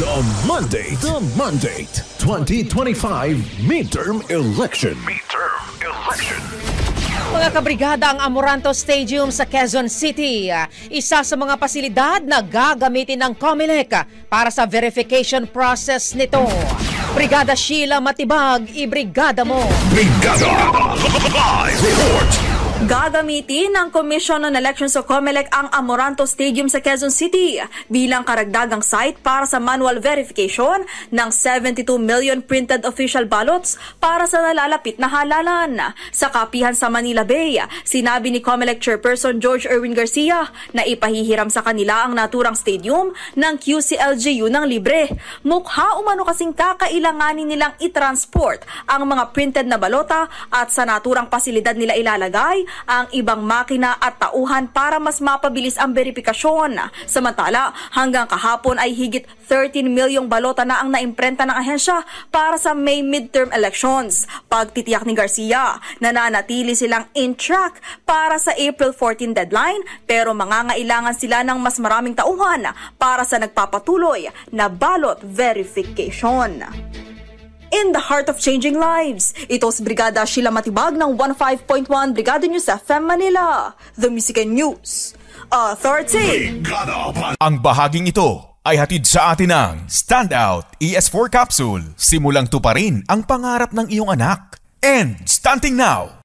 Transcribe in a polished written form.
The Mandate 2025 Midterm Election. Mga kabrigada, ang Amoranto Stadium sa Quezon City, isa sa mga pasilidad na gagamitin ng COMELEC para sa verification process nito. Brigada Sheila Matibag, ibrigada mo. Brigada Live Report. Gagamitin ng Commission on Elections o COMELEC ang Amoranto Stadium sa Quezon City bilang karagdagang site para sa manual verification ng 72 million printed official ballots para sa nalalapit na halalan. Sa kapihan sa Manila Bay, sinabi ni COMELEC Chairperson George Erwin Garcia na ipahihiram sa kanila ang naturang stadium ng QCLGU ng libre. Mukha umano kasing kakailanganin nilang i-transport ang mga printed na balota at sa naturang pasilidad nila ilalagay ang ibang makina at tauhan para mas mapabilis ang verifikasyon. Samantala, hanggang kahapon ay higit 13 milyong balota na ang naimprenta ng ahensya para sa May midterm elections. Pagtitiyak ni Garcia, nananatili silang in track para sa April 14 deadline pero mangangailangan sila ng mas maraming tauhan para sa nagpapatuloy na ballot verification. In the heart of changing lives, ito si Brigada Sheila Matibag ng 15.1 Brigada News FM Manila, The Music and News Authority. Ang bahaging ito ay hatid sa atin ng Standout ES4 Capsule. Simulang tuparin ang pangarap ng iyong anak. And stunting now,